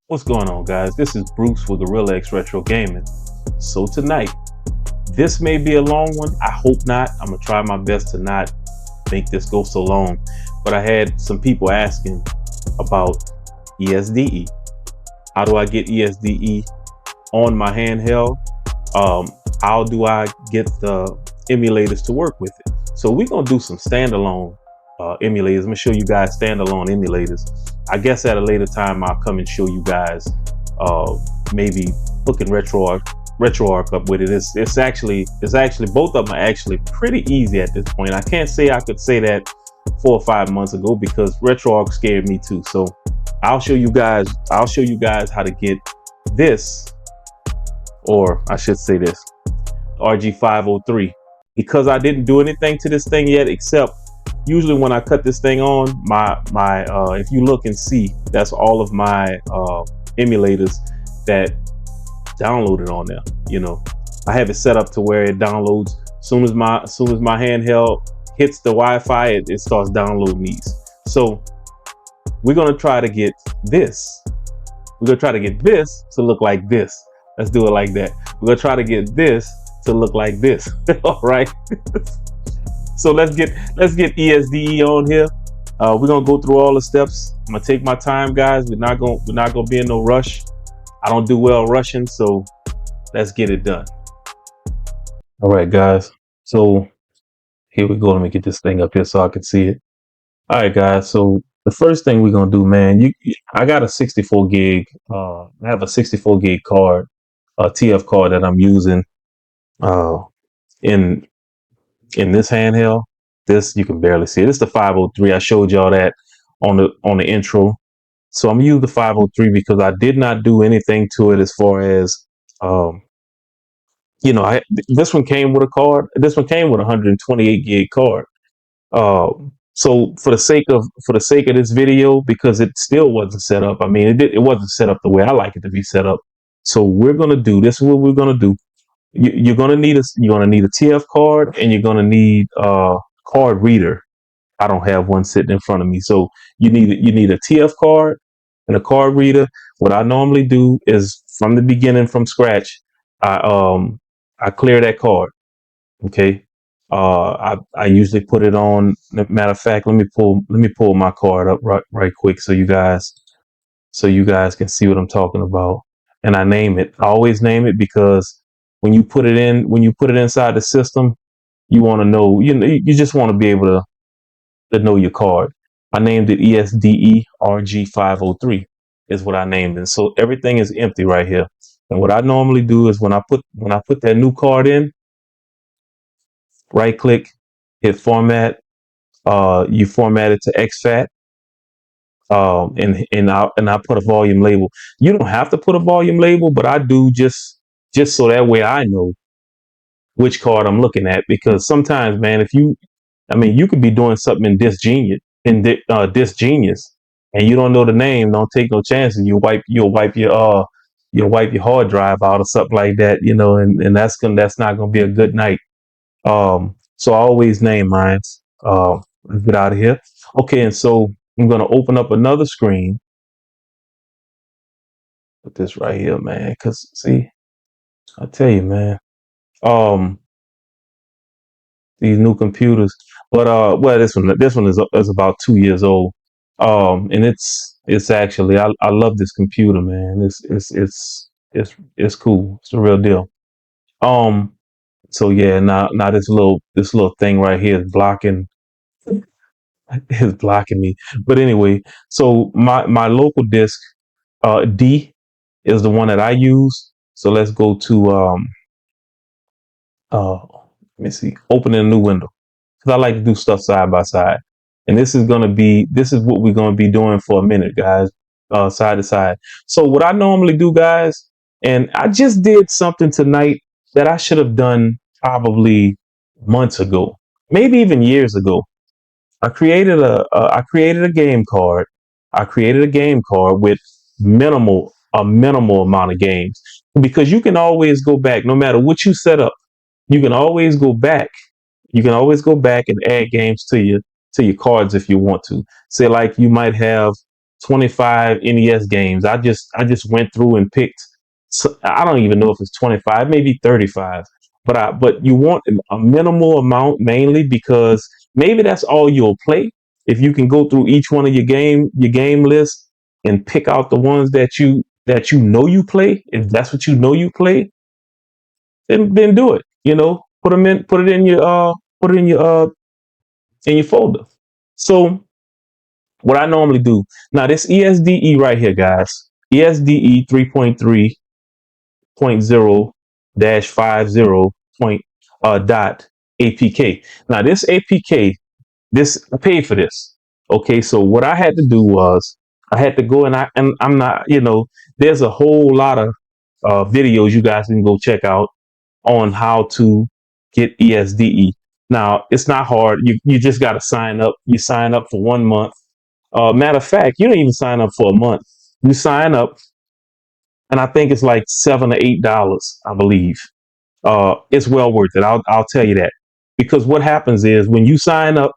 What's going on, guys? This is Bruce with Gorilla X Retro Gaming. So tonight, this may be a long one. I hope not. I'm gonna try my best to not make this go so long. But I had some people asking about ESDE. How do I get ESDE on my handheld? How do I get the emulators to work with it? So we're gonna do some standalone emulators. I'm gonna show you guys standalone emulators. I guess at a later time I'll come and show you guys maybe hooking RetroArch up with it. It's actually both of them are actually pretty easy at this point. I can't say I could say that 4 or 5 months ago because RetroArch scared me too. So I'll show you guys how to get this, or I should say this, RG503. Because I didn't do anything to this thing yet, except usually when I cut this thing on, if you look and see, that's all of my emulators that downloaded on there. You know, I have it set up to where it downloads soon as my handheld hits the Wi-Fi, it starts downloading these. So we're gonna try to get this. We're gonna try to get this to look like this. Let's do it like that. We're gonna try to get this to look like this. All right. So let's get ESDE on here. We're gonna go through all the steps. I'm gonna take my time, guys. We're not gonna be in no rush. I don't do well rushing, so let's get it done. All right, guys. So here we go. Let me get this thing up here so I can see it. All right, guys. So the first thing we're gonna do, man, I got a 64 gig. I have a 64 gig card, a TF card that I'm using in this handheld. This, you can barely see it. It's the 503. I showed y'all that on the intro. So I'm gonna use the 503 because I did not do anything to it as far as this one came with a card. This one came with a 128 gig card. So for the sake of this video, because it still wasn't set up. I mean, it wasn't set up the way I like it to be set up. So we're gonna do this. Is what we're gonna do. You're gonna need a TF card, and you're gonna need a card reader. I don't have one sitting in front of me, so you need a TF card and a card reader. What I normally do is from the beginning, from scratch, I clear that card. Okay. I usually put it on. Matter of fact, let me pull my card up right quick so you guys can see what I'm talking about. And I name it. I always name it because when you put it inside the system, you want to know, you just want to be able to know your card. I named it ESDE RG503 is what I named it. So everything is empty right here. And what I normally do is when I put that new card in, right click, hit format, you format it to exFAT, and I put a volume label. You don't have to put a volume label, but I do just so that way I know which card I'm looking at, because sometimes, man, you could be doing something in DisGenius, and you don't know the name. Don't take no chances. You'll wipe your hard drive out or something like that, and that's not gonna be a good night. So I always name mine. Let's get out of here. Okay, and so I'm gonna open up another screen. Put this right here, man, because see, I tell you, man, these new computers. But well, this one is about 2 years old. And it's actually, I love this computer, man. It's cool. It's the real deal. So yeah, now this little thing right here is blocking me. But anyway, so my local disk D is the one that I use. So let's go to let me see, open a new window, because I like to do stuff side by side. And this is what we're gonna be doing for a minute, guys, side to side. So what I normally do, guys, and I just did something tonight that I should have done probably months ago, maybe even years ago. I created a game card. I created a game card with a minimal amount of games, because you can always go back no matter what you set up. You can always go back. You can always go back and add games to your cards if you want to. Say like you might have 25 NES games. I just went through and picked. So I don't even know if it's 25, maybe 35. But you want a minimal amount mainly because maybe that's all you'll play. If you can go through each one of your game list and pick out the ones that you know you play, if that's what you know you play, then do it. You know, put it in your put it in your folder. So what I normally do now, this ESDE right here, guys, ESDE 3.3.0-50 point dot APK. Now this APK, this I paid for this. Okay, so what I had to do was I had to go and I'm not, there's a whole lot of videos you guys can go check out on how to get ESDE. Now, it's not hard. You just got to sign up. You sign up for 1 month. Matter of fact, you don't even sign up for a month. You sign up, and I think it's like $7 or $8, I believe. It's well worth it. I'll tell you that, because what happens is when you sign up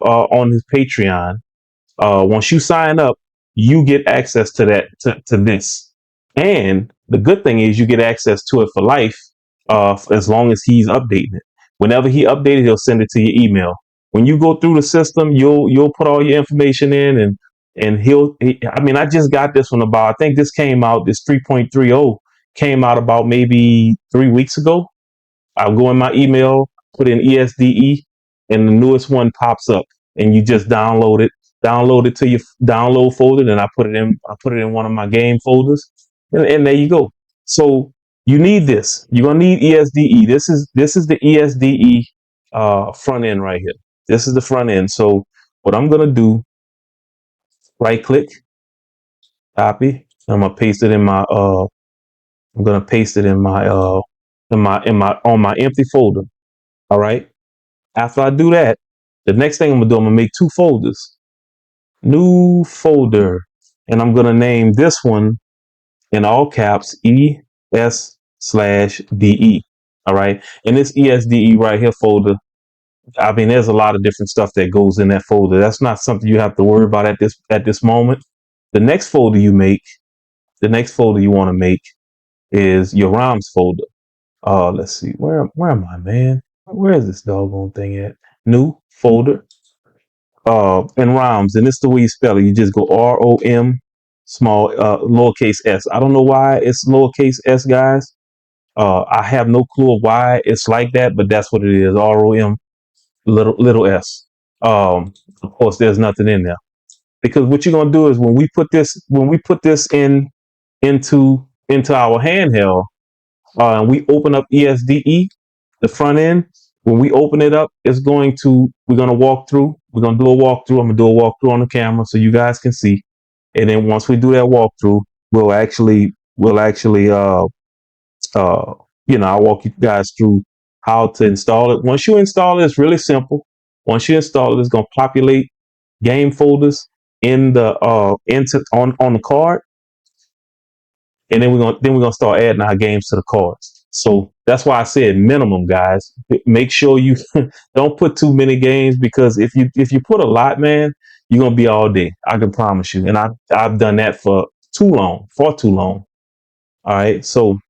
on his Patreon. Once you sign up, you get access to to this. And the good thing is you get access to it for life, as long as he's updating it. Whenever he updates, he'll send it to your email. When you go through the system, you'll put all your information in, and I mean, I just got this one I think this came out, this 3.30 came out about maybe 3 weeks ago. I'll go in my email, put in ESDE, and the newest one pops up, and you just download it to your download folder. Then I put it in one of my game folders, and there you go. So you need this. You're gonna need ESDE. This is the ESDE front end right here. This is the front end. So what I'm gonna do, right click, copy. I'm gonna paste it in my I'm gonna paste it in my on my empty folder. All right. After I do that, the next thing I'm gonna do, I'm gonna make 2 folders. New folder, and I'm gonna name this one in all caps ES/DE. All right. And this ESDE right here folder, I mean, there's a lot of different stuff that goes in that folder. That's not something you have to worry about at this moment. The next folder you want to make is your ROMs folder. Let's see, where am I, man? Where is this doggone thing at? New folder. And ROMs, and it's the way you spell it. You just go ROM small lowercase s. I don't know why it's lowercase s, guys. I have no clue why it's like that, but that's what it is. ROM little s. Of course, there's nothing in there, because what you're gonna do is when we put this into our handheld, and we open up ESDE, the front end. When we open it up, we're gonna walk through. We're gonna do a walkthrough. I'm gonna do a walkthrough on the camera so you guys can see. And then once we do that walkthrough, we'll actually I'll walk you guys through how to install it. Once you install it, it's really simple. Once you install it, it's gonna populate game folders in the on the card, and then we're gonna start adding our games to the cards. So that's why I said minimum, guys. Make sure you don't put too many games, because if you put a lot, man, you're gonna be all day. I can promise you. And I've done that for too long. All right, so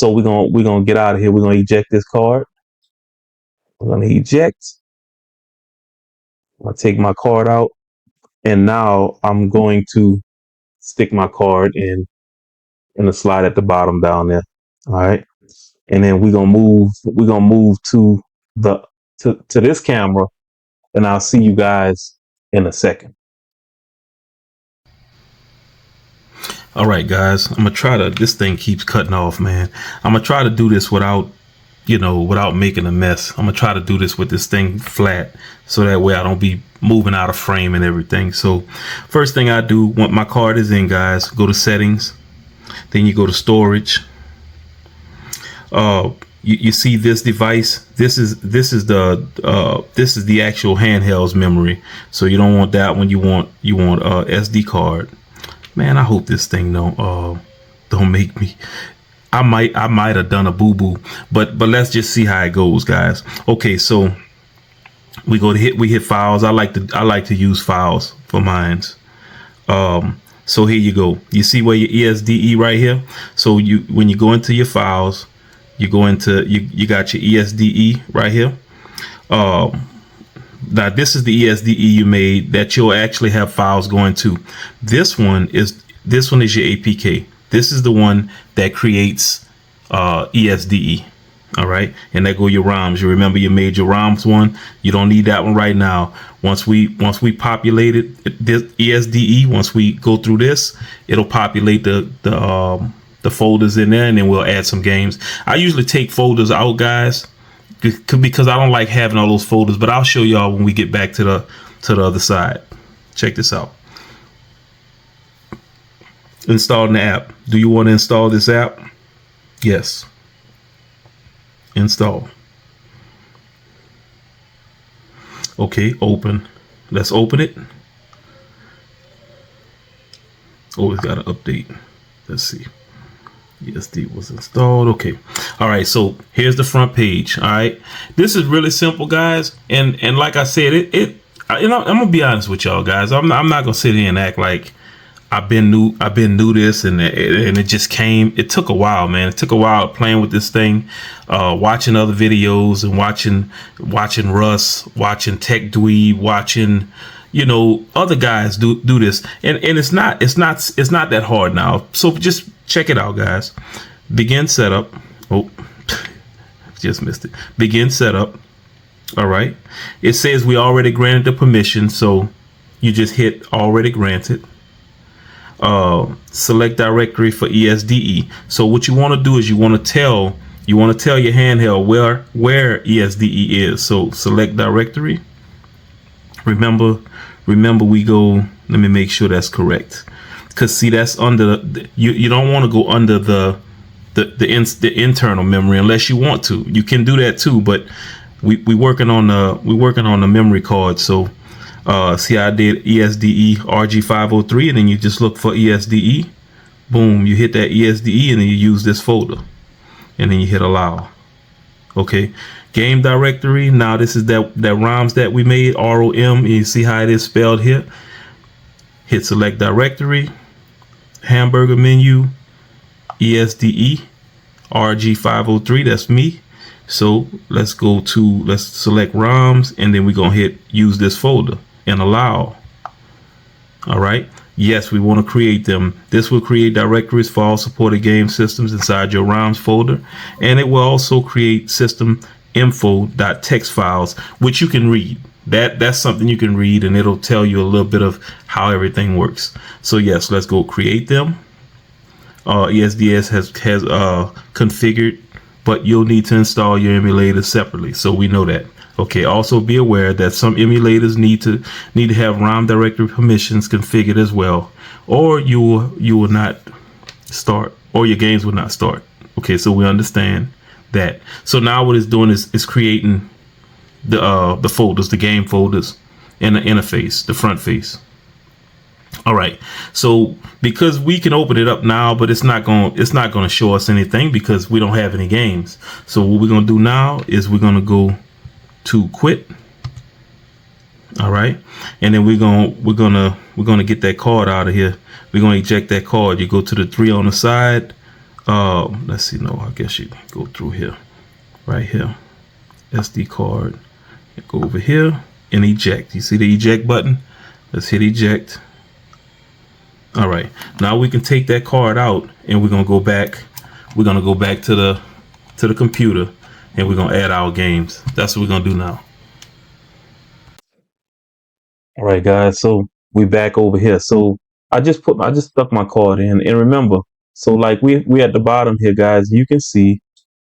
we're gonna get out of here. We're gonna eject this card. We're gonna eject. I'll take my card out, and now I'm going to stick my card in the slide at the bottom down there. All right, and then we're gonna move to this camera, and I'll see you guys in a second. All right, guys, I'm gonna try to. This thing keeps cutting off, man. I'm gonna try to do this without making a mess. I'm gonna try to do this with this thing flat, so that way I don't be moving out of frame and everything. So first thing I do, once my card is in, guys, go to settings, then you go to storage. You see this device. This is the actual handheld's memory. So you don't want that one. You want SD card. Man, I hope this thing don't make me. I might have done a boo-boo, but let's just see how it goes, guys. Okay, so we hit files. I like to use files for mines. So here you go. You see where your ESDE right here. So you, when you go into your files, you go into you got your ESDE right here. Now this is the ESDE you made that you'll actually have files going to. This one is your APK. This is the one that creates ESDE. All right, and there go your ROMs. You remember you made your ROMs one. You don't need that one right now. Once we populated this ESDE, once we go through this, it'll populate the folders in there, and then we'll add some games. I usually take folders out, guys, because I don't like having all those folders. But I'll show y'all when we get back to the other side. Check this out. Installing the app. Do you want to install this app? Yes. Install. Okay, open. Let's open it. Oh, it's got to update. Let's see. ESD was installed. Okay. All right. So here's the front page. All right. This is really simple, guys. And like I said, I'm gonna be honest with y'all, guys. I'm not gonna sit here and act like I've been new this and it just came. It took a while, man. It took a while playing with this thing, watching other videos and watching Russ, watching Tech Dweeb, watching other guys do this, and it's not that hard now. So just check it out, guys. Begin setup. Oh, just missed it. Begin setup. All right. It says we already granted the permission, so you just hit already granted. Select directory for ESDE. So what you want to do is you want to tell your handheld where ESDE is. So select directory. Remember we go, let me make sure that's correct, because see, that's under you don't want to go under the internal memory unless you want to. You can do that too, but we working on the memory card. So see, I did ESDE RG503, and then you just look for ESDE. Boom, you hit that ESDE, and then you use this folder, and then you hit allow. Okay, game directory. Now this is that ROMs that we made, ROM, and you see how it is spelled here. Hit select directory, hamburger menu, ESDE RG503. That's me. So let's select ROMs, and then we're gonna hit use this folder and allow. All right. Yes, we want to create them. This will create directories for all supported game systems inside your ROMs folder, and it will also create system info.txt files, which you can read. That's something you can read, and it'll tell you a little bit of how everything works. So yes, let's go create them. ESDS has configured, but you'll need to install your emulator separately, so we know that. Okay, also be aware that some emulators need to have ROM directory permissions configured as well, or you will not start, or your games will not start. Okay, so we understand that. So now what it's doing is creating the folders, the game folders, and the interface, the front face. All right, so because we can open it up now, but it's not going to show us anything because we don't have any games. So what we're going to do now is we're going to go to quit. All right, and then we're gonna get that card out of here. We're gonna eject that card. You go to the 3 on the side. Let's see. No, I guess you go through here, right here. SD card. You go over here and eject. You see the eject button? Let's hit eject. All right, now we can take that card out, and we're gonna go back. We're gonna go back to the computer, and we're gonna add our games. That's what we're gonna do now. All right, guys. So we back over here. So I just stuck my card in, and remember, so like we at the bottom here, guys. You can see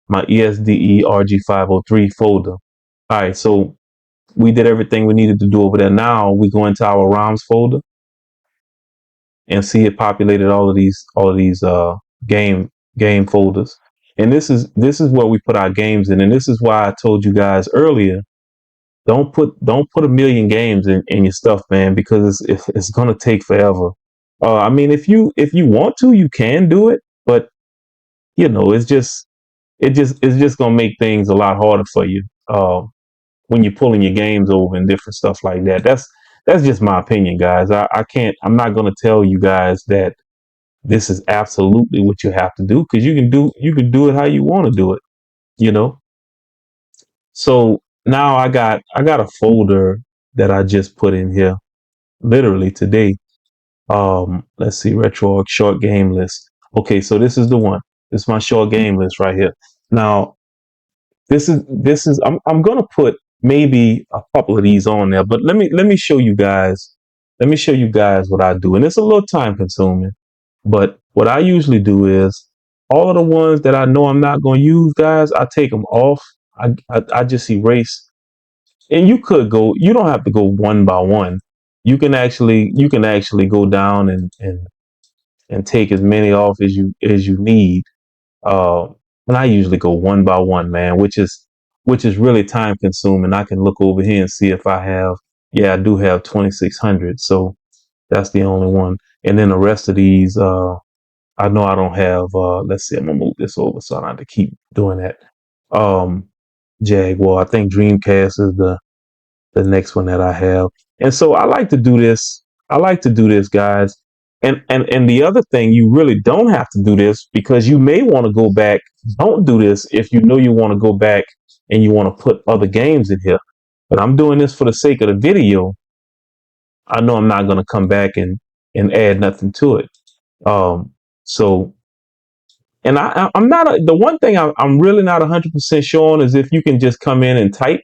my ESDE RG503 folder. All right, so we did everything we needed to do over there. Now we go into our ROMs folder and see it populated all of these game folders. And this is where we put our games in. And this is why I told you guys earlier, don't put a million games in your stuff, man, because it's gonna take forever. I mean, if you want to, you can do it, but it's just gonna make things a lot harder for you when you're pulling your games over and different stuff like that. that's just my opinion, guys. I can't. I'm not going to tell you guys that this is absolutely what you have to do, because you can do it how you want to do it. You know. So now I got a folder that I just put in here literally today. Let's see, retro short game list. Okay, so this is the one. This is my short game list right here. Now, this is I'm gonna put maybe a couple of these on there, but let me show you guys. Let me show you guys what I do, and it's a little time consuming. But what I usually do is all of the ones that I know I'm not gonna use, guys, I take them off. I just erase, and you could go. You don't have to go one by one. You can actually go down and take as many off as you need. Uh, and I usually go one by one, man, which is really time consuming. I can look over here and see if I have. Yeah, I do have 2600. So that's the only one. And then the rest of these, I know I don't have. Let's see, I'm gonna move this over so I don't have to keep doing that. Um, Jaguar. I think Dreamcast is the next one that I have. And so I like to do this. I like to do this, guys. And the other thing, you really don't have to do this, because you may want to go back. Don't do this if you know you want to go back and you want to put other games in here. But I'm doing this for the sake of the video. I know I'm not going to come back and add nothing to it. So, and I'm not the one thing I'm really not 100% sure on is if you can just come in and type,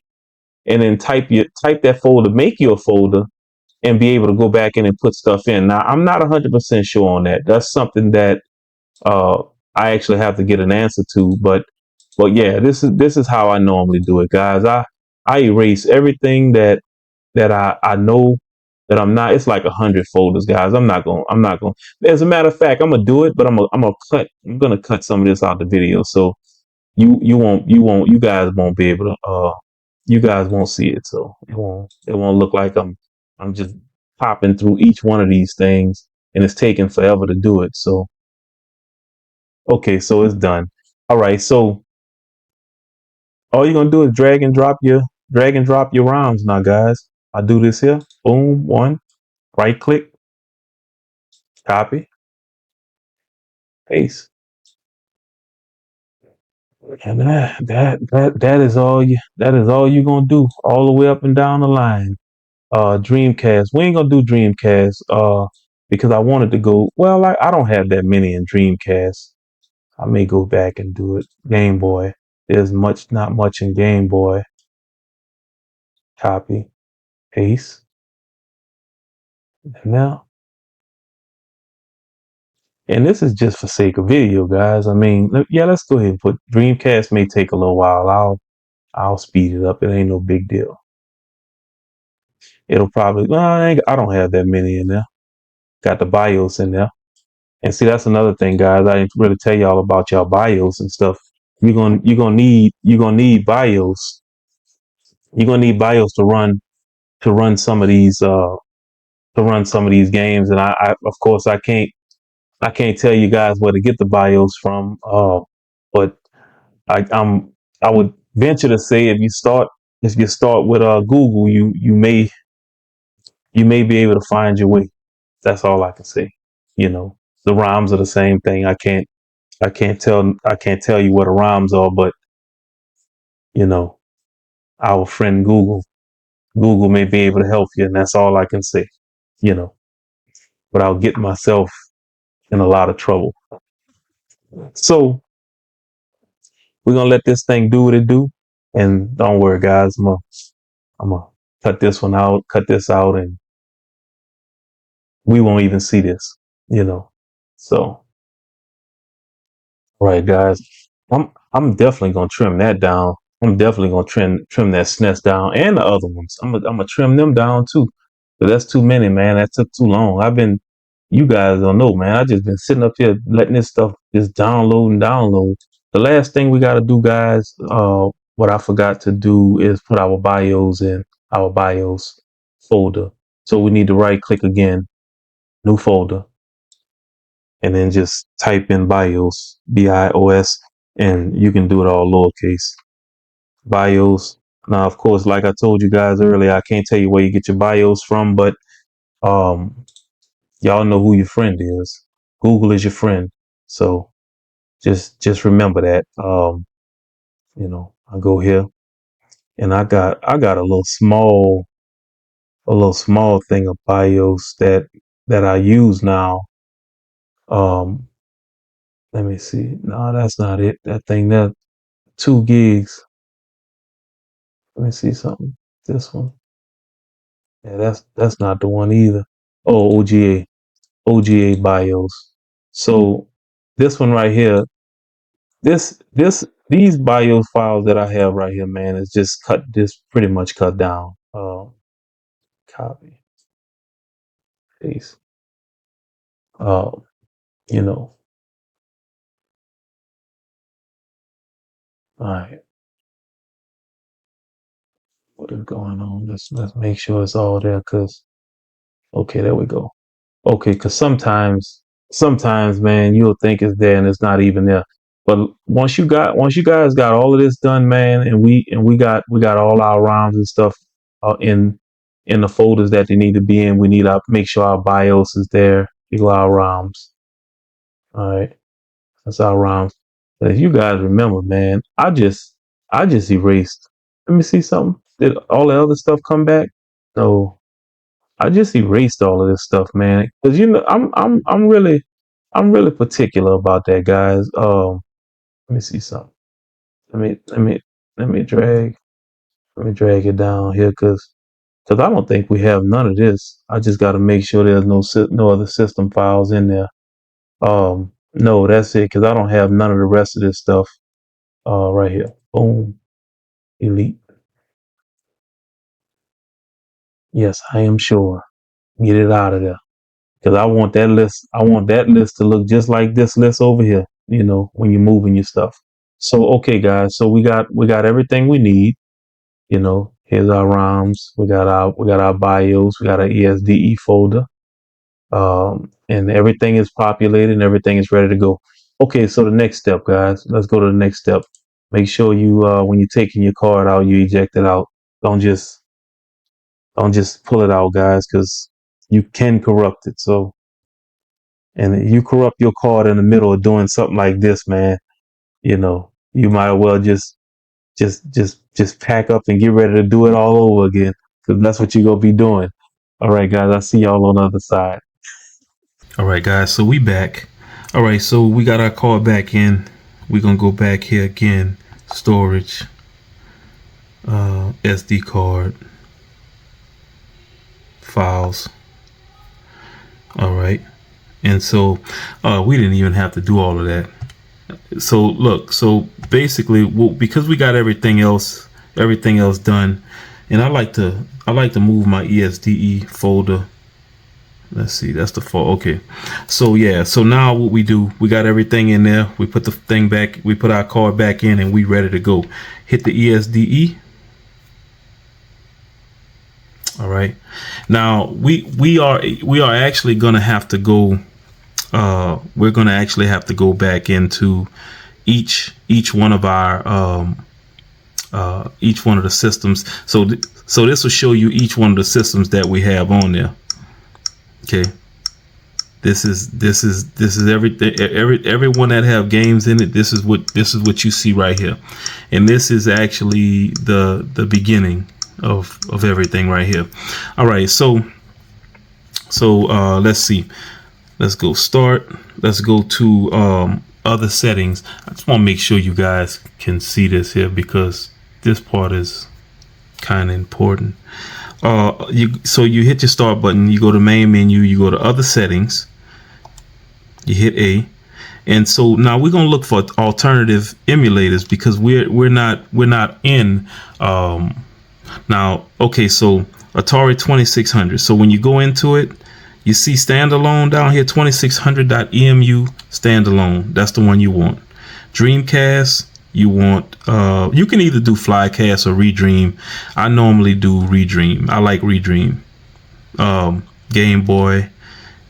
and then type that folder, make your folder, and be able to go back in and put stuff in. Now, I'm not 100% sure on that. That's something that uh, I actually have to get an answer to. But yeah, this is how I normally do it, guys. I erase everything that I know that I'm not. It's like 100 folders, guys. I'm not going. As a matter of fact, I'm gonna do it, but I'm gonna cut some of this out the video, so you guys won't be able to you guys won't see it, so it won't look like I'm just popping through each one of these things, and it's taking forever to do it. So okay, so it's done. All right, so all you're gonna do is drag and drop your rounds now, guys. I do this here. Boom, one, right click, copy, paste. And that is all you're gonna do all the way up and down the line. Dreamcast. We ain't gonna do Dreamcast because I wanted to go. Well, I don't have that many in Dreamcast. I may go back and do it. Game Boy. There's not much in Game Boy. Copy, paste, and now. And this is just for sake of video, guys. I mean, yeah, let's go ahead and put Dreamcast. May take a little while. I'll speed it up. It ain't no big deal. It'll probably. Well, I don't have that many in there. Got the BIOS in there. And see, that's another thing, guys. I didn't really tell y'all about y'all BIOS and stuff. You're gonna need BIOS. You're gonna need BIOS to run some of these games. And I of course I can't tell you guys where to get the BIOS from. But I would venture to say if you start with Google, you may be able to find your way. That's all I can say. You know, the rhymes are the same thing. I can't tell you what the rhymes are, but you know, our friend Google may be able to help you, and that's all I can say. You know, without getting myself in a lot of trouble. So we're gonna let this thing do what it do, and don't worry, guys. I'm gonna cut this out, and we won't even see this. You know, so right, guys. I'm definitely gonna trim that down. I'm definitely gonna trim that SNES down, and the other ones. I'm gonna trim them down too. But that's too many, man. That took too long. You guys don't know, man. I just been sitting up here letting this stuff just download and download. The last thing we gotta do, guys. What I forgot to do is put our BIOS in our BIOS folder. So we need to right click again, new folder, and then just type in BIOS, BIOS, and you can do it all lowercase. BIOS, Now, of course, like I told you guys earlier, I can't tell you where you get your BIOS from, but um, y'all know who your friend is. Google is your friend. So just remember that. I go here and I got a little small thing of BIOS that I use now. Um, Let me see. No, that's not it. That thing that 2 gigs. Let me see something. This one. Yeah, that's not the one either. Oh, OGA BIOS. So this one right here, these BIOS files that I have right here, man, is just pretty much cut down. Copy, paste. Uh, you know, all right, what is going on? Let's make sure it's all there, cause okay, there we go. Okay, because sometimes, man, you'll think it's there and it's not even there. But once you guys got all of this done, man, and we got all our ROMs and stuff in the folders that they need to be in. We need to make sure our BIOS is there. Equal our ROMs. All right, that's our ROMs. But if you guys remember, man, I just erased. Let me see something. Did all the other stuff come back? No. I just erased all of this stuff, man. Cause I'm really particular about that, guys. Let me see something. Let me let me let me drag let me drag it down here, cause I don't think we have none of this. I just got to make sure there's no other system files in there. No, that's it. Cause I don't have none of the rest of this stuff. Right here. Boom. Elite. Yes, I am sure. Get it out of there. Because I want that list to look just like this list over here, when you're moving your stuff. So okay guys, so we got everything we need. Here's our ROMs, we got our BIOS, we got our ESDE folder, and everything is populated and everything is ready to go. Okay, so the next step, guys, let's go to the next step. Make sure you when you're taking your card out, you eject it out. Don't just pull it out, guys, because you can corrupt it. So, and you corrupt your card in the middle of doing something like this, man, you might as well just pack up and get ready to do it all over again, because that's what you're gonna be doing. All right, guys, I see y'all on the other side. All right, guys. So we back. All right. So we got our card back in. We're gonna go back here again. Storage. SD card. Files. All right. And so we didn't even have to do all of that. So look. So basically, because we got everything else done, and I like to move my ESDE folder. Let's see, that's the fall. Okay, so yeah, so now what we do, we got everything in there. We put the thing back, we put our card back in, and we ready to go. Hit the ESDE. All right, now we are actually gonna have to go. We're gonna actually have to go back into each one of our each one of the systems. So this will show you each one of the systems that we have on there. Okay. This is everything. Everyone that have games in it. This is what you see right here, and this is actually the beginning of everything right here. All right, so let's see. Let's go start. Let's go to other settings. I just want to make sure you guys can see this here, because this part is kind of important. So you hit your start button, you go to main menu, you go to other settings, you hit A, and so now we're gonna look for alternative emulators, because we're not in now. Okay, so Atari 2600. So when you go into it, you see Standalone down here, 2600.emu Standalone. That's the one you want. Dreamcast. You want you can either do Flycast or Redream. I normally do Redream. I like Redream. Game Boy,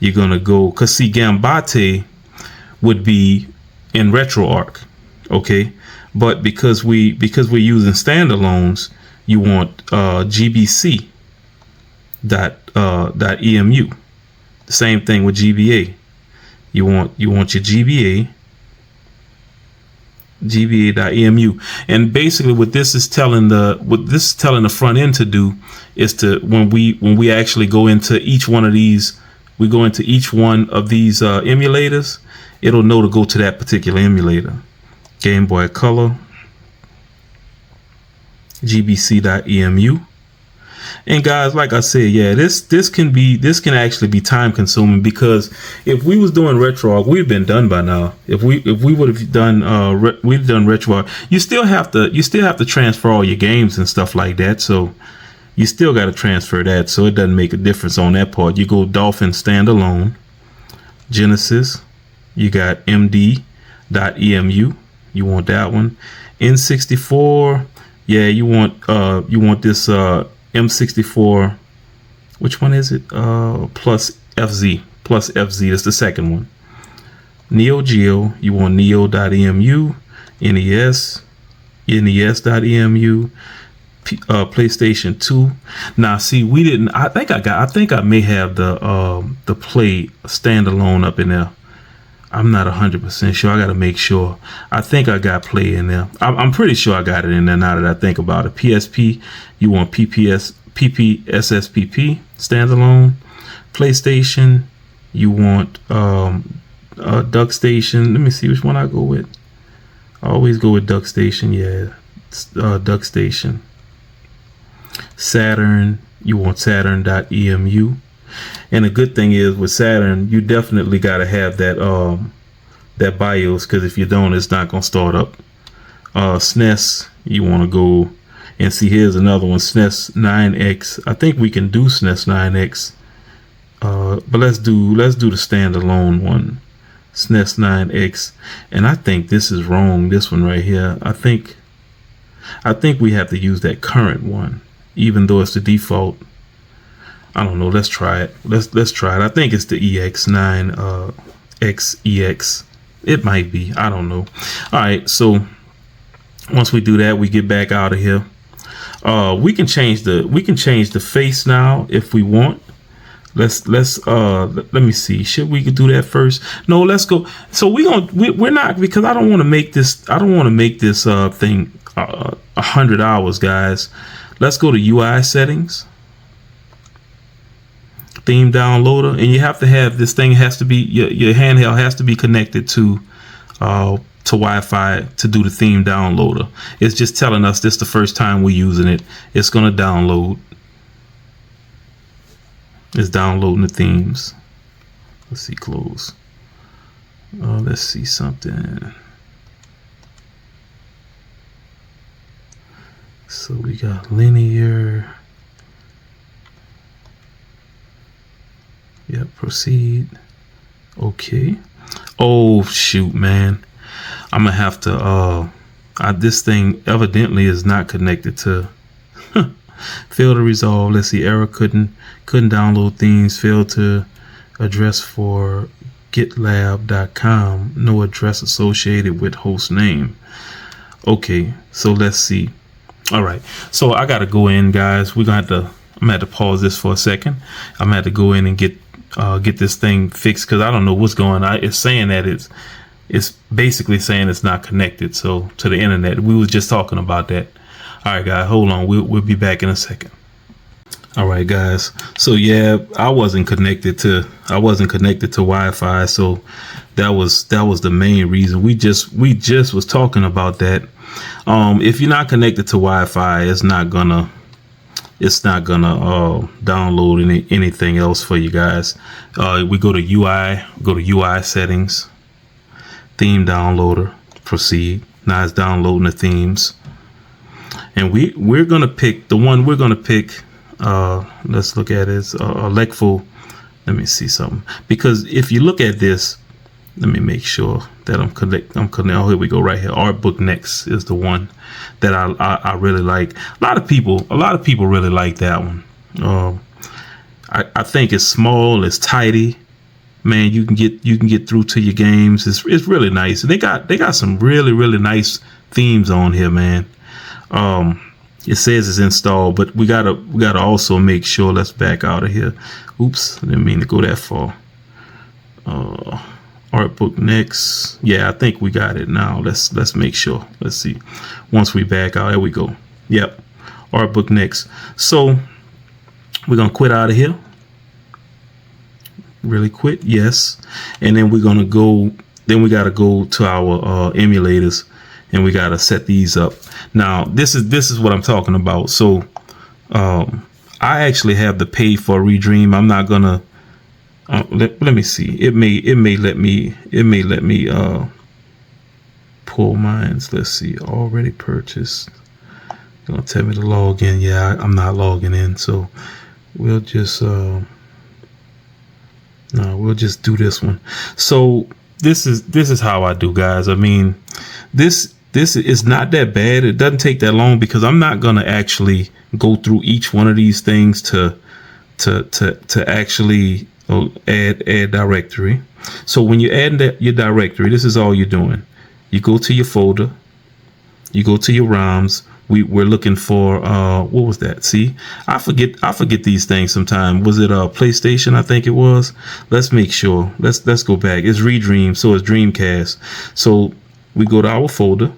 you're gonna go, cause see, Gambate would be in RetroArch, okay, but because we're using standalones, you want gbc dot emu. The same thing with GBA. You want your GBA.emu. And basically what this is telling the front end to do is to, when we actually go into each one of these, we go into each one of these emulators, it'll know to go to that particular emulator. Game Boy Color, gbc.emu. And guys, like I said, yeah, this can actually be time consuming, because if we was doing RetroArch, we'd been done by now. If we would have done we'd done RetroArch, you still have to transfer all your games and stuff like that. So you still got to transfer that. So it doesn't make a difference on that part. You go Dolphin Standalone, Genesis, you got md.emu, you want that one. N64, yeah, you want this M64, which one is it? Plus FZ. That's the second one. Neo Geo, you want neo.emu. NES, nes.emu. PlayStation 2. Now, see, we didn't. I think I may have the Play Standalone up in there. I'm not 100% sure. I got to make sure. I think I got Play in there. I'm pretty sure I got it in there now that I think about it. PSP, you want PPSSPP Standalone. PlayStation, you want DuckStation. Let me see which one I go with. I always go with DuckStation. Yeah, DuckStation. Saturn, you want Saturn.emu. And the good thing is with Saturn, you definitely got to have that BIOS, because if you don't, it's not gonna start up. SNES, you want to go and see. Here's another one, SNES 9X. I think we can do SNES 9X, but let's do the standalone one, SNES 9X. And I think this is wrong. This one right here. I think we have to use that current one, even though it's the default. I don't know. Let's try it. Let's try it. I think it's the EX9 XEX. It might be. I don't know. All right. So once we do that, we get back out of here. We can change the face now if we want. Let me see. Should we do that first? No. Let's go. So we're not, because I don't want to make this thing 100 hours, guys. Let's go to UI settings. Theme downloader, and you have to have this thing, has to be your handheld has to be connected to Wi-Fi to do the theme downloader. It's just telling us this the first time we're using it. It's gonna download. It's downloading the themes. Let's see, close. Let's see something. So we got linear. Yep, proceed. Okay. Oh shoot, man. I'm gonna have to this thing evidently is not connected to fail to resolve. Let's see, error, couldn't download themes, failed to address for gitlab.com, no address associated with host name. Okay, so let's see. All right, so I gotta go in, guys. I'm gonna have to pause this for a second. I'm gonna have to go in and get this thing fixed, because I don't know what's going on. It's saying that it's basically saying it's not connected to the internet. We was just talking about that. All right, guys, hold on. We'll be back in a second. All right, guys. So yeah, I wasn't connected to Wi-Fi, so that was the main reason. We just was talking about that. If you're not connected to Wi-Fi, it's not gonna download anything else for you guys. We go to UI settings, theme downloader, proceed. Now it's downloading the themes, and we're gonna pick the one we're gonna pick. Let's look at it. It's Electful. Let me see something, because if you look at this, let me make sure that I'm connected. Oh, here we go, right here. Artbook Next is the one that I really like. A lot of people really like that one. I think it's small, it's tidy. Man, you can get through to your games. It's really nice. And they got some really nice themes on here, man. It says it's installed, but we gotta also make sure. Let's back out of here. Oops, I didn't mean to go that far. Art book next. Yeah, I think we got it now. Let's make sure. Let's see. Once we back out, there we go. Yep, art book next. So we're gonna quit out of here. Really quit, yes. And then we're gonna go. Then we gotta go to our emulators, and we gotta set these up. Now this is what I'm talking about. So I actually have the pay for Redream. I'm not gonna. Let me see. It may let me pull mines. Let's see. Already purchased. It's gonna tell me to log in. Yeah, I'm not logging in. So we'll just no, we'll just do this one. So this is how I do, guys. I mean, this is not that bad. It doesn't take that long because I'm not gonna actually go through each one of these things to actually add directory. So when you add your directory, this is all you're doing. You go to your folder, you go to your ROMs. We're looking for what was that? See, I forget these things sometimes. Was it a PlayStation? I think it was. Let's make sure. Let's go back. It's Redream, so it's Dreamcast. So we go to our folder,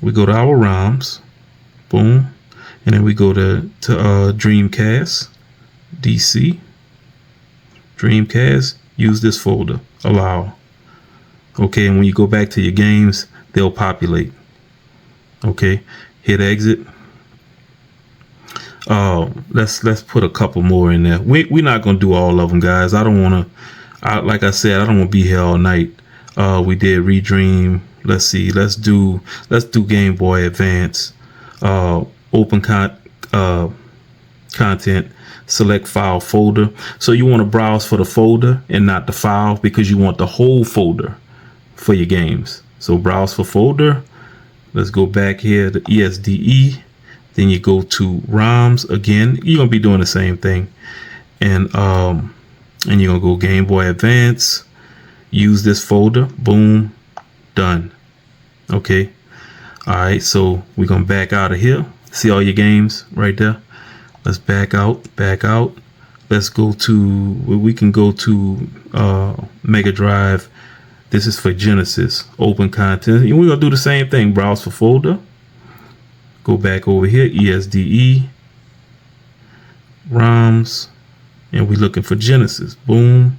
we go to our ROMs, boom, and then we go to Dreamcast, DC, Dreamcast. Use this folder, allow. Okay, and when you go back to your games, they'll populate. Okay, hit exit. Let's put a couple more in there. We're not gonna do all of them, guys. I don't want to. Like I said, I don't want to be here all night. We did Redream. Let's see. Let's do Game Boy Advance. Open content. Select file folder. So you want to browse for the folder and not the file because you want the whole folder for your games. So browse for folder. Let's go back here to ESDE. Then you go to ROMs again. You're gonna be doing the same thing, and you're gonna go Game Boy Advance. Use this folder. Boom, done. Okay. All right. So we're gonna back out of here. See all your games right there. Let's back out. Back out. Let's go to. We can go to Mega Drive. This is for Genesis. Open content. And we're gonna do the same thing. Browse for folder. Go back over here. ESDE. ROMs. And we're looking for Genesis. Boom.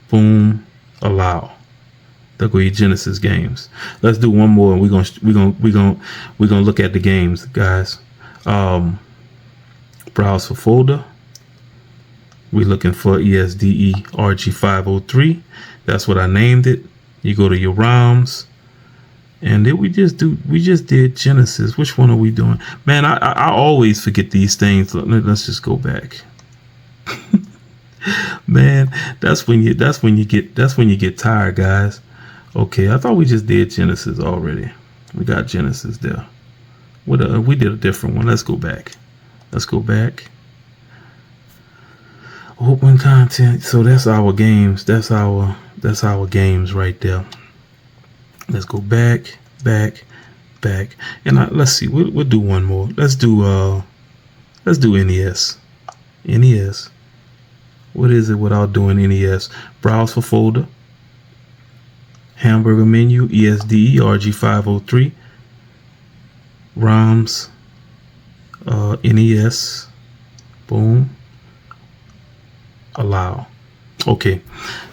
Boom. Allow. There go your Genesis games. Let's do one more. And we're gonna look at the games, guys. Browse for folder. We're looking for ESDE RG503. That's what I named it. You go to your ROMs, and then we just did Genesis. Which one are we doing? Man, I always forget these things. Let's just go back. Man, that's when you get tired, guys. Okay, I thought we just did Genesis already. We got Genesis there. We did a different one. Let's go back. Let's go back. Open content. So that's our games. That's our games right there. Let's go back. And let's see. We'll do one more. Let's do NES. NES. What is it without doing NES? Browse for folder. Hamburger menu. ESDE RG503. ROMs. NES. Boom. Allow. Okay,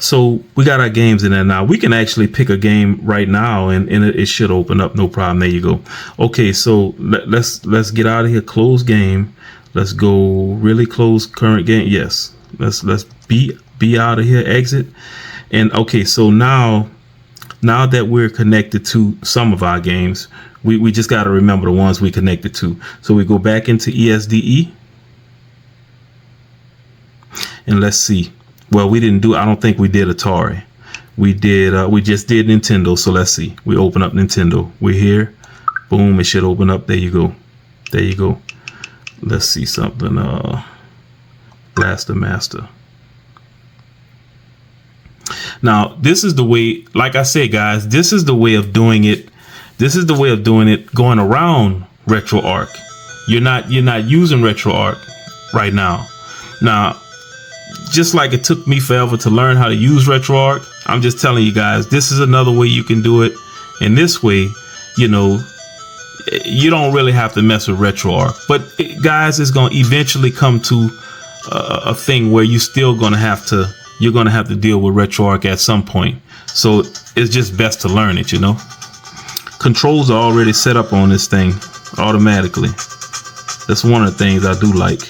so we got our games in there now. We can actually pick a game right now, and it should open up, no problem. There you go. Okay, so let's get out of here. Close game. Let's go really close current game. Yes, let's be out of here. Exit. And okay, so now that we're connected to some of our games, we just got to remember the ones we connected to. So we go back into ESDE, and let's see. Well, we didn't do. I don't think we did Atari. We did. We just did Nintendo. So let's see. We open up Nintendo. We're here. Boom. It should open up. There you go. There you go. Let's see something. Blaster Master. Now, this is the way. Like I said, guys, this is the way of doing it. This is the way of doing it. Going around RetroArch. You're not using RetroArch right now. Now, just like it took me forever to learn how to use RetroArch, I'm just telling you guys, this is another way you can do it. And this way, you know, you don't really have to mess with RetroArch. But guys, it's going to eventually come to a thing where you're going to have to deal with RetroArch at some point. So it's just best to learn it, you know. Controls are already set up on this thing automatically. That's one of the things I do like.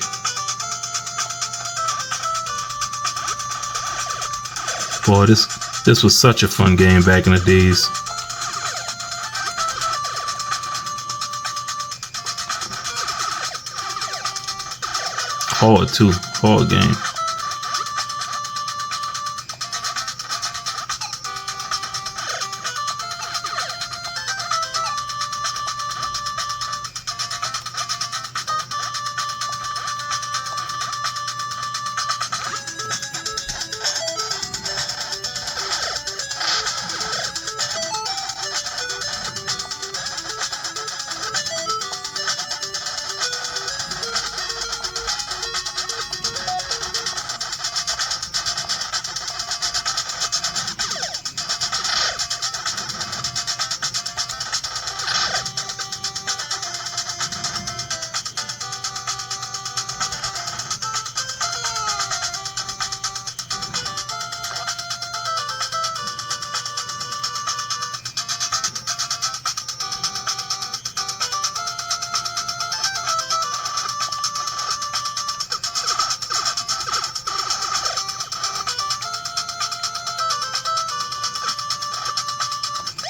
Boy, this was such a fun game back in the days. Hard too, hard game.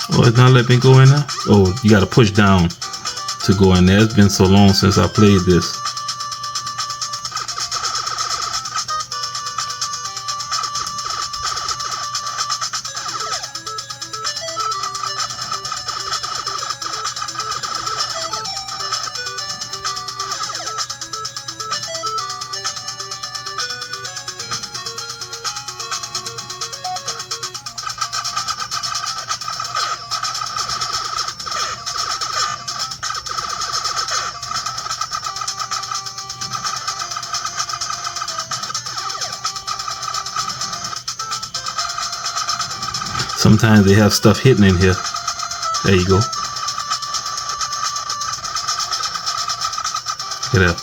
Oh, it's not letting me go in there? Oh, you gotta push down to go in there. It's been so long since I played this. Sometimes they have stuff hidden in here. There you go. Look at that.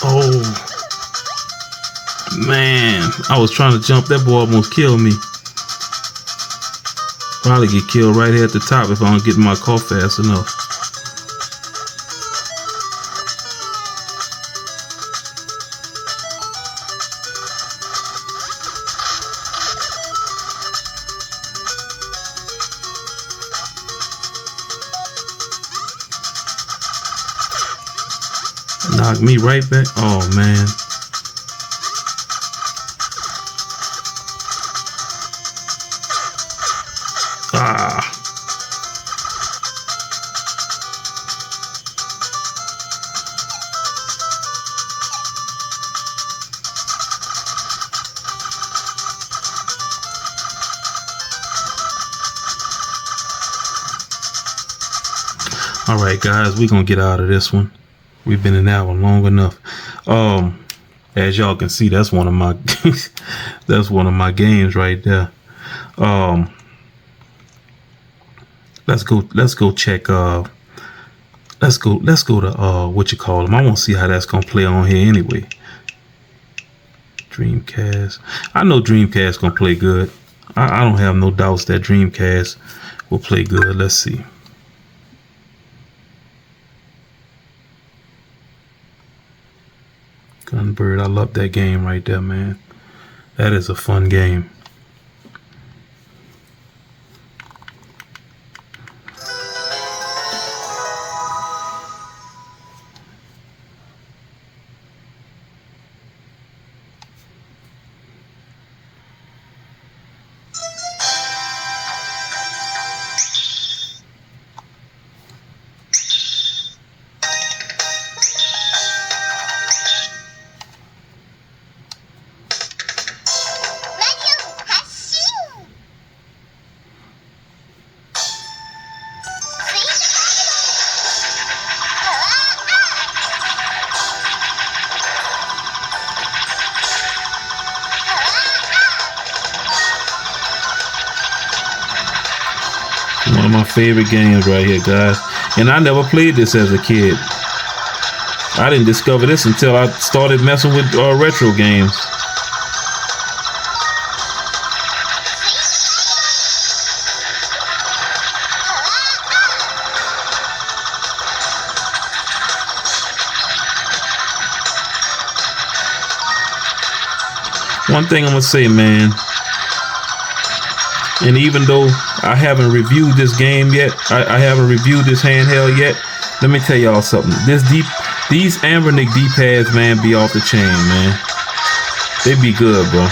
Oh, man. I was trying to jump. That boy almost killed me. Probably get killed right here at the top if I don't get in my car fast enough. Knock me right back. Oh, man. Ah. All right, guys, we're gonna get out of this one. We've been in that one long enough. As y'all can see, that's one of my that's one of my games right there. Let's go check let's go to what you call them. I want to see how that's gonna play on here anyway. Dreamcast. I know Dreamcast gonna play good. I don't have no doubts that Dreamcast will play good. Let's see. Gunbird, I love that game right there, man. That is a fun game. One of my favorite games right here, guys. And I never played this as a kid. I didn't discover this until I started messing with retro games. One thing I'm gonna say, man, and even though I haven't reviewed this game yet, I haven't reviewed this handheld yet, let me tell y'all something. These Anbernic D-pads, man, be off the chain, man. They be good, bro.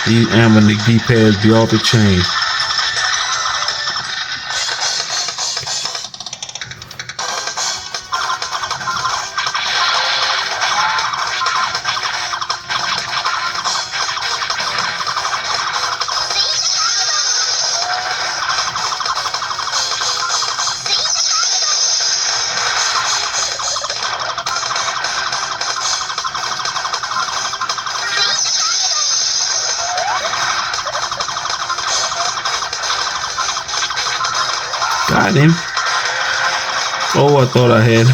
These Anbernic D-pads be off the chain. Got him. Oh, I thought I had.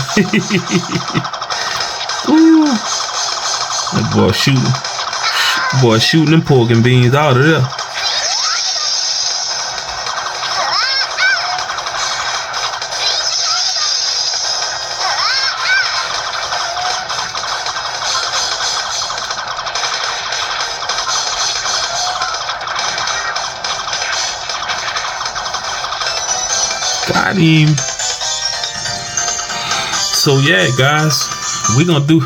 Ooh. That boy shooting them pork and beans out of there. Got him. So yeah, guys, we're gonna do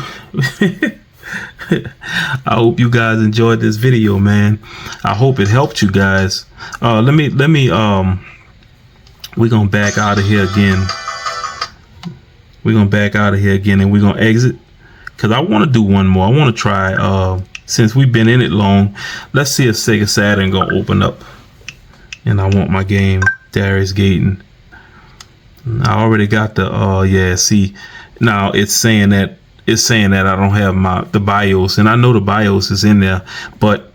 I hope you guys enjoyed this video, man. I hope it helped you guys. Let me we're gonna back out of here again. We're gonna back out of here again and we're gonna exit, because I want to do one more. I want to try since we've been in it long. Let's see if Sega Saturn gonna open up. And I want my game Darius Gayton. I already got the yeah, see, now it's saying that I don't have the BIOS, and I know the BIOS is in there, but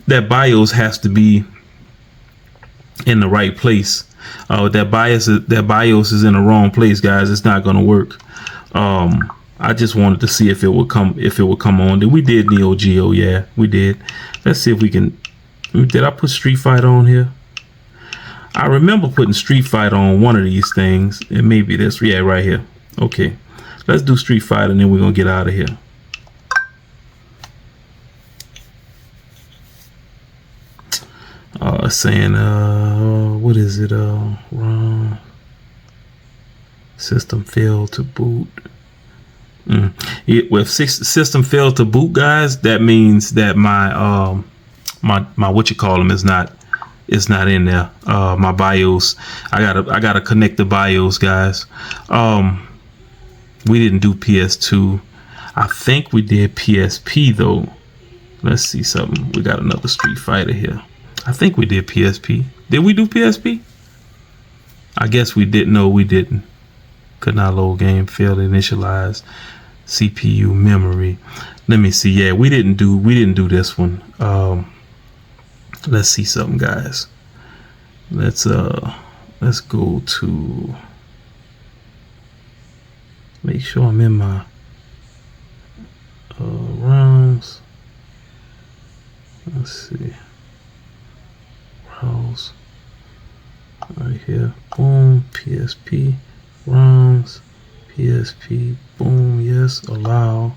that BIOS has to be in the right place. That BIOS is in the wrong place, guys. It's not gonna work. I just wanted to see if it would come on. We did Neo Geo, yeah, we did. Let's see if we can. Did I put Street Fighter on here? I remember putting Street Fighter on one of these things. It may be this. Yeah, right here. Okay. Let's do Street Fighter and then we're going to get out of here. Saying, what is it? Wrong. System failed to boot. If system failed to boot, guys, that means that my what you call them is not. It's not in there. My BIOS. I gotta connect the BIOS, guys. We didn't do PS2. I think we did PSP though. Let's see something. We got another Street Fighter here. I think we did PSP. Did we do PSP? I guess we didn't. No, we didn't. Could not load game. Failed initialize. CPU memory. Let me see. Yeah, we didn't do this one. Let's see something, guys. Let's go to, make sure I'm in my rounds. Let's see, browse right here. Boom, PSP rounds, PSP. Boom, yes, allow.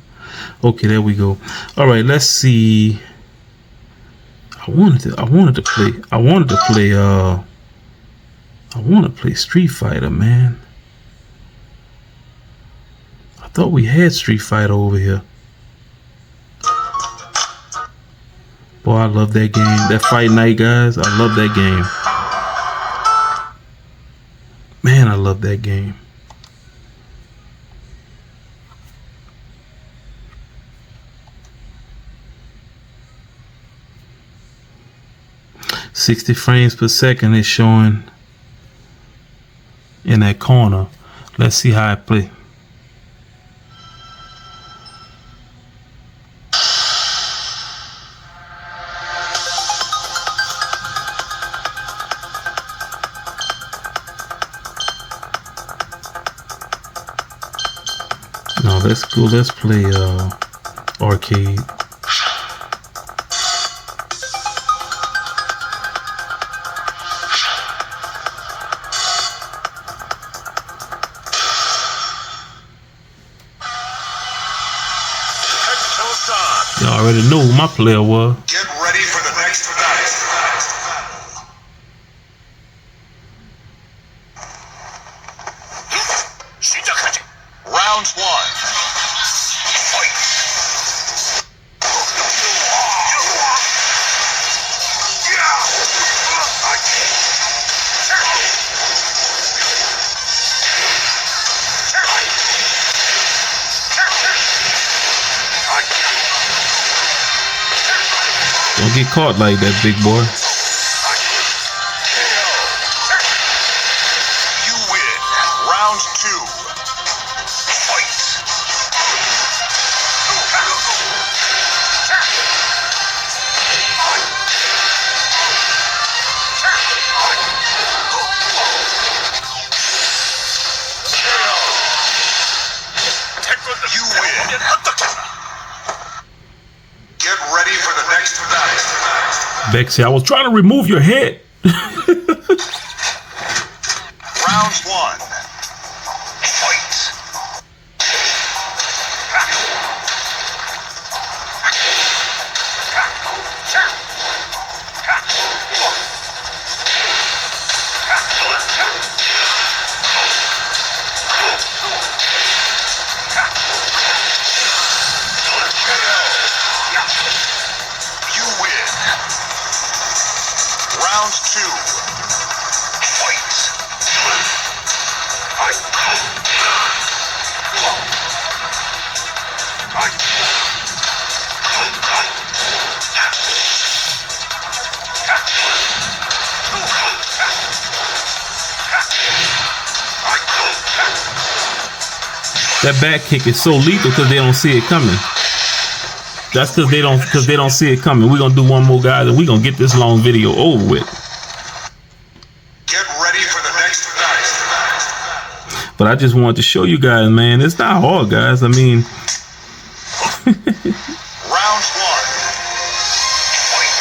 Okay, there we go. All right, let's see. I wanted to play Street Fighter, man. I thought we had Street Fighter over here. Boy, I love that game. That Fight Night, guys. I love that game. Man, I love that game. $60 frames per second is showing in that corner. Let's see how I play. let's go. Let's play arcade. Y'all already knew who my player was. Get ready for the next battle. Round one. Fight. Don't get caught like that, big boy. You win. Round two. Fight. You win. Get ready for the next battle. Bexy, I was trying to remove your head. Round one. Fight. You win. Round two. Fight. That back kick is so lethal because they don't see it coming. That's because they don't see it coming. We're gonna do one more, guys, and we're gonna get this long video over with. Get ready for the next battle. But I just wanted to show you guys, man, it's not hard, guys. I mean, Round one. Fight.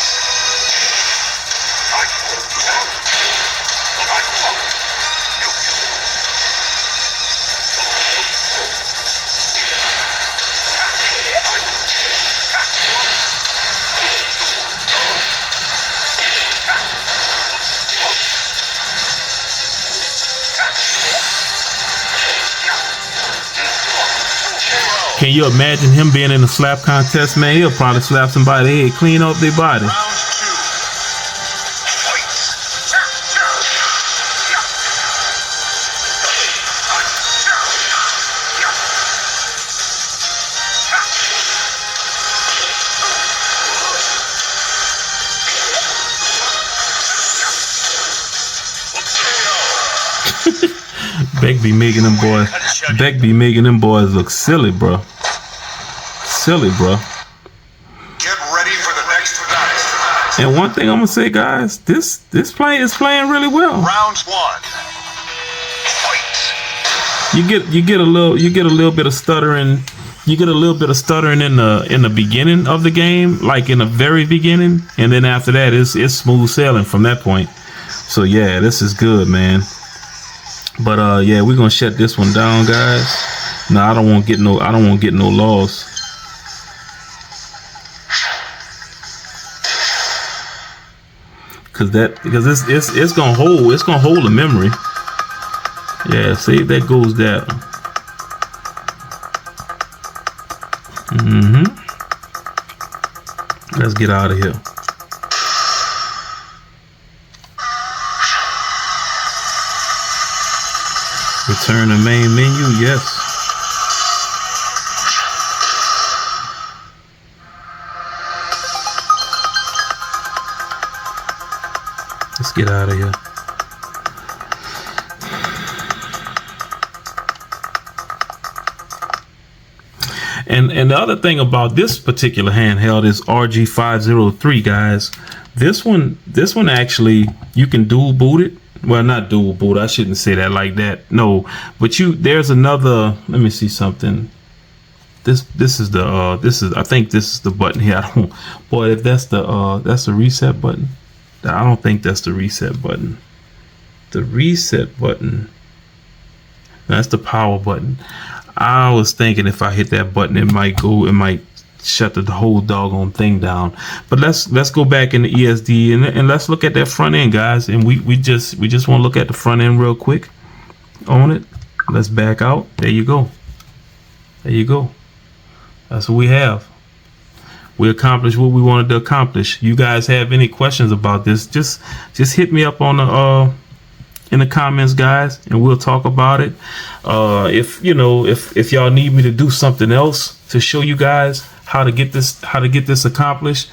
can you imagine him being in a slap contest, man? He'll probably slap somebody's head clean off their body. Round two. Fight. Beck be making them boys. Beck be making them boys look silly, bro. Silly, bro. Get ready for the next battle. And one thing I'm gonna say, guys, this play is playing really well. Round one. Fight. You get a little bit of stuttering. You get a little bit of stuttering in the beginning of the game, like in the very beginning, and then after that, it's smooth sailing from that point. So yeah, this is good, man. But yeah, we're gonna shut this one down, guys. No, I don't want to get no loss. Because it's gonna hold the memory. Yeah, save that goes down. Let's get out of here. Return to main menu, yes. Let's get out of here. And the other thing about this particular handheld is RG503, guys. This one actually, you can dual boot it. Well, not dual boot. I shouldn't say that like that. No, but there's another. Let me see something. This is the this is, I think this is the button here. I don't, boy, if that's the reset button. I don't think that's the reset button. The reset button, that's the power button. I was thinking if I hit that button, it might shut the whole doggone thing down. But let's go back in the ESD and let's look at that front end, guys. And we just want to look at the front end real quick on it. Let's back out. There you go. There you go. That's what we have. We accomplished what we wanted to accomplish. You guys have any questions about this? Just hit me up on the in the comments, guys, and we'll talk about it. If y'all need me to do something else to show you guys how to get this accomplished,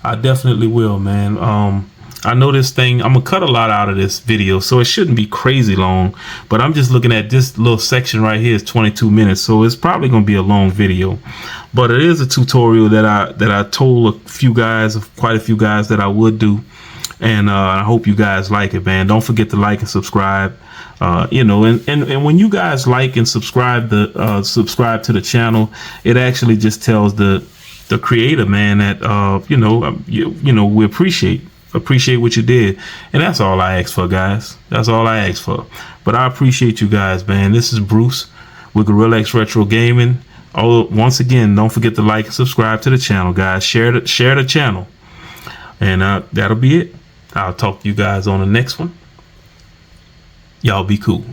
I definitely will, man. I know this thing, I'm gonna cut a lot out of this video, so it shouldn't be crazy long, but I'm just looking at this little section right here is 22 minutes, so it's probably gonna be a long video. But it is a tutorial that I told quite a few guys that I would do. And I hope you guys like it, man. Don't forget to like and subscribe. And when you guys like and subscribe to the channel, it actually just tells the creator, man, that we appreciate what you did. And that's all I ask for, guys. That's all I ask for. But I appreciate you guys, man. This is Bruce with Gorilla X Retro Gaming. Once again, don't forget to like and subscribe to the channel, guys. Share the channel. And that'll be it. I'll talk to you guys on the next one. Y'all be cool.